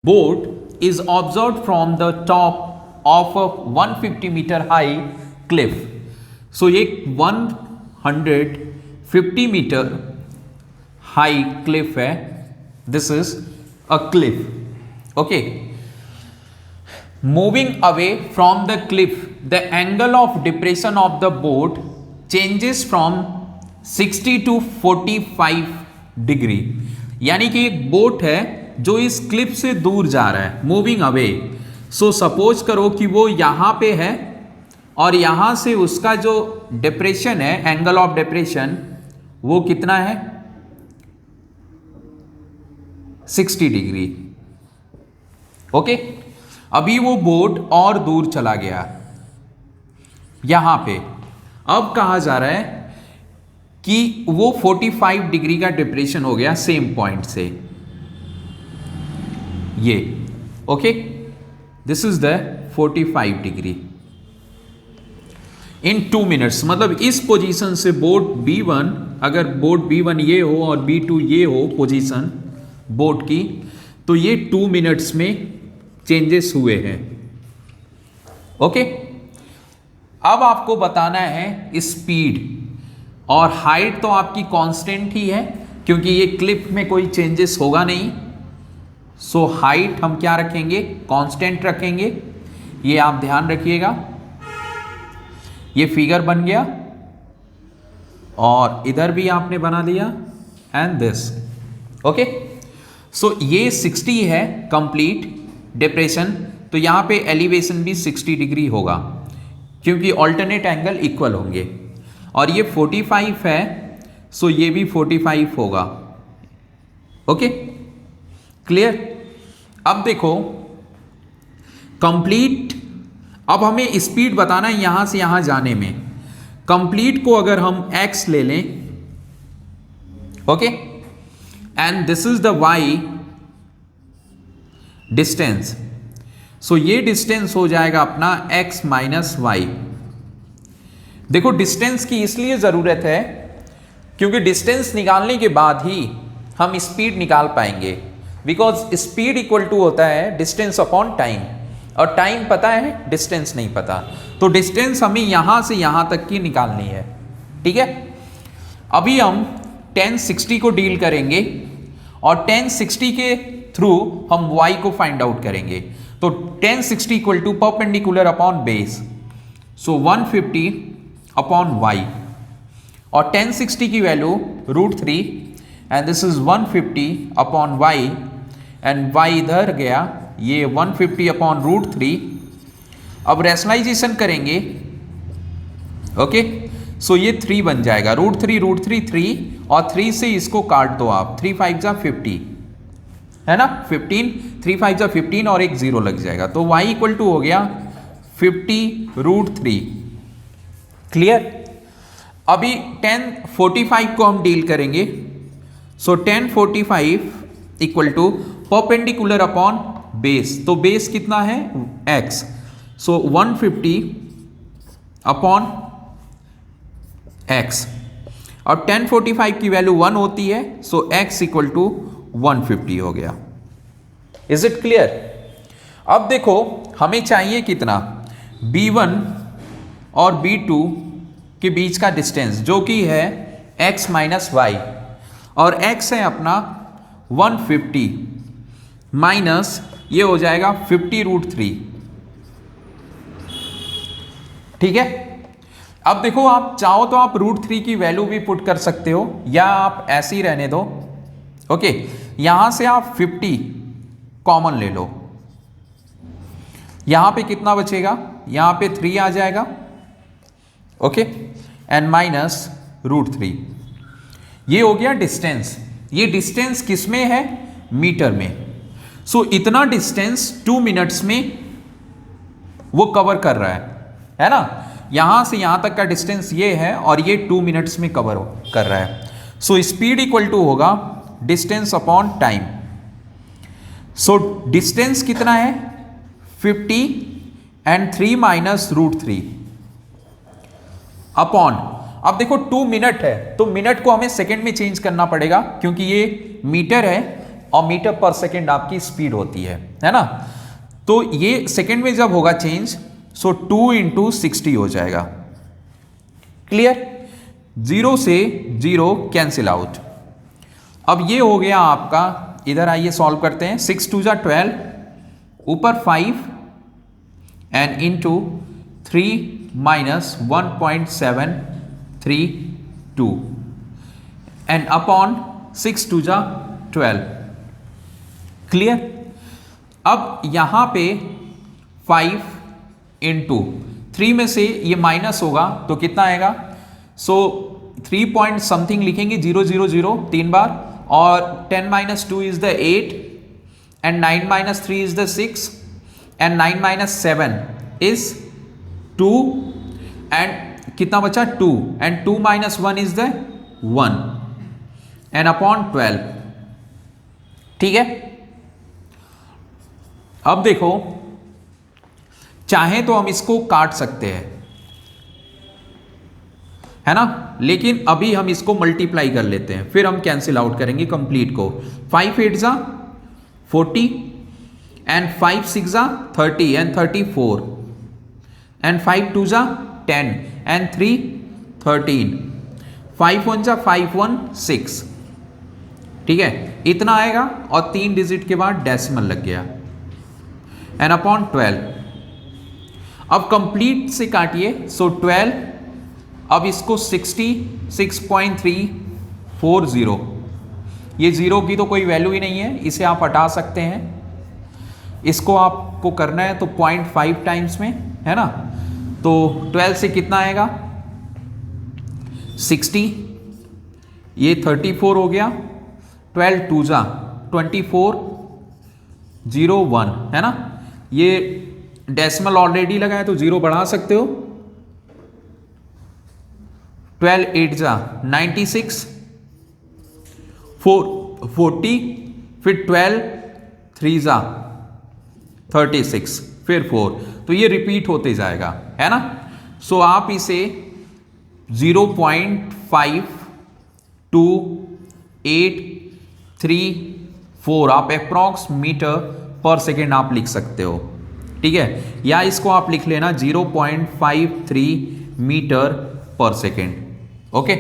Boat is observed from the top of a 150 meter high cliff. So ये 150 meter high cliff है. This is a cliff. Okay. Moving away from the cliff, the angle of depression of the boat changes from 60 to 45 degree. यानी कि एक boat है जो इस Cliff से दूर जा रहा है, मूविंग अवे. सो सपोज करो कि वो यहाँ पे है और यहाँ से उसका जो डिप्रेशन है, एंगल ऑफ डिप्रेशन, वो कितना है? 60 डिग्री. ओके. अभी वो बोट और दूर चला गया यहाँ पे. अब कहा जा रहा है कि वो 45 डिग्री का डिप्रेशन हो गया सेम पॉइंट से. ये okay, this is the 45 degree in 2 minutes. मतलब इस पोजीशन से बोट B1, अगर बोट B1 ये हो और B2 ये हो पोजीशन बोट की, तो ये 2 मिनट्स में चेंजेस हुए हैं. ओके. अब आपको बताना है स्पीड और हाइट. तो आपकी कांस्टेंट ही है क्योंकि ये क्लिप में कोई चेंजेस होगा नहीं. सो हाइट हम क्या रखेंगे? कांस्टेंट रखेंगे. ये आप ध्यान रखिएगा. ये फिगर बन गया और इधर भी आपने बना दिया एंड दिस. ओके. सो ये 60 है कंप्लीट डिप्रेशन. तो यहां पे एलिवेशन भी 60 डिग्री होगा क्योंकि ऑल्टरनेट एंगल इक्वल होंगे. और ये 45 है, सो ये भी 45 होगा. Okay, clear. अब देखो कंप्लीट. अब हमें स्पीड बताना है यहां से यहां जाने में. कंप्लीट को अगर हम x ले लें, okay, and this is the y distance. So ये डिस्टेंस हो जाएगा अपना x माइनस वाई. देखो डिस्टेंस की इसलिए ज़रूरत है क्योंकि डिस्टेंस निकालने के बाद ही हम स्पीड निकाल पाएंगे. बिकॉज स्पीड इक्वल टू होता है डिस्टेंस अपॉन टाइम, और टाइम पता है, डिस्टेंस नहीं पता. तो डिस्टेंस हमें यहाँ से यहाँ तक की निकालनी है. ठीक है. अभी हम 1060 को डील करेंगे और 1060 के थ्रू हम y को फाइंड आउट करेंगे. तो 1060 equal to perpendicular upon base. So 150 upon y, और 1060 की वैल्यू √3 and this is 150 upon y, and y इधर गया, ये 150 अपॉन √3. अब रैशनलाइजेशन करेंगे. ओके. सो ये 3 बन जाएगा. √3 3, और 3 से इसको काट दो आप. 3 5 जा 50 है ना, 15. 3 5 जा 15 और एक 0 लग जाएगा. तो y इक्वल टू हो गया 50√3. क्लियर. अभी 1045 को हम डील करेंगे. So 1045 equal to perpendicular upon base. तो बेस कितना है? x. सो 150 अपॉन x, और 1045 की वैल्यू 1 होती है. सो x इक्वल टू 150 हो गया. Is it clear. अब देखो हमें चाहिए कितना? B1 और B2 के बीच का डिस्टेंस जो कि है x माइनस वाई, और x है अपना 150 माइनस ये हो जाएगा 50√3. ठीक है. अब देखो आप चाहो तो आप √3 की वैल्यू भी पुट कर सकते हो, या आप ऐसे ही रहने दो. ओके. यहां से आप 50 कॉमन ले लो. यहां पे कितना बचेगा? यहां पे 3 आ जाएगा. ओके. And minus √3. ये हो गया डिस्टेंस. ये डिस्टेंस किस में है? मीटर में. सो इतना डिस्टेंस 2 मिनट्स में वो कवर कर रहा है ना. यहां से यहां तक का डिस्टेंस ये है और ये 2 मिनट्स में कवर कर रहा है. सो स्पीड इक्वल टू होगा distance upon time. So distance कितना है? 50 एंड 3 माइनस √3 अपॉन. अब देखो 2 मिनट है तो मिनट को हमें सेकंड में चेंज करना पड़ेगा क्योंकि ये मीटर है. और मीटर पर सेकेंड आपकी स्पीड होती है ना। तो ये सेकेंड में जब होगा चेंज, सो 2 × 60 हो जाएगा। क्लियर? 0 से 0 कैंसिल आउट। अब ये हो गया आपका, इधर आइए सॉल्व करते हैं। 6 × 2 = 12, ऊपर 5 and into 3 minus 1.732 and upon 6 × 2 = 12। Clear? अब यहां पे 5 इंटू 3 में से ये माइनस होगा तो कितना आएगा? सो 3 पॉइंट समथिंग लिखेंगे, 0 0 0 3 बार, और 10 - 2 is the 8 and 9 - 3 is the 6 and 9 - 7 is 2 and कितना बचा? 2 and 2 - 1 is the 1 and upon 12। ठीक है? अब देखो, चाहे तो हम इसको काट सकते हैं, है ना, लेकिन अभी हम इसको मल्टीप्लाई कर लेते हैं, फिर हम कैंसिल आउट करेंगे कंप्लीट को। 5 8 = 40 एंड 5 6 = 30 एंड 34 एंड 5 2 = 10 एंड 3 13, 5 1 = 5 1 6। ठीक है, इतना आएगा और 3 डिजिट के बाद डेसिमल लग गया एंड अपॉन 12। अब कंप्लीट से काटिए, सो 12, अब इसको 66.340, ये जीरो की तो कोई वैल्यू ही नहीं है, इसे आप हटा सकते हैं। इसको आपको करना है तो 0.5 टाइम्स में, है ना, तो 12 से कितना आएगा? 60, ये 34 हो गया, 12 2 = 24 0 1, है ना। ये डेसिमल ऑलरेडी लगा है तो 0 बढ़ा सकते हो। 12 8 = 96, 40, फिर 12 3 = 36, फिर 4, तो ये रिपीट होते जाएगा, है ना। सो आप इसे 0.5284 आप अप्रॉक्स मीटर पर सेकेंड आप लिख सकते हो। ठीक है, या इसको आप लिख लेना 0.53 मीटर पर सेकेंड। ओके।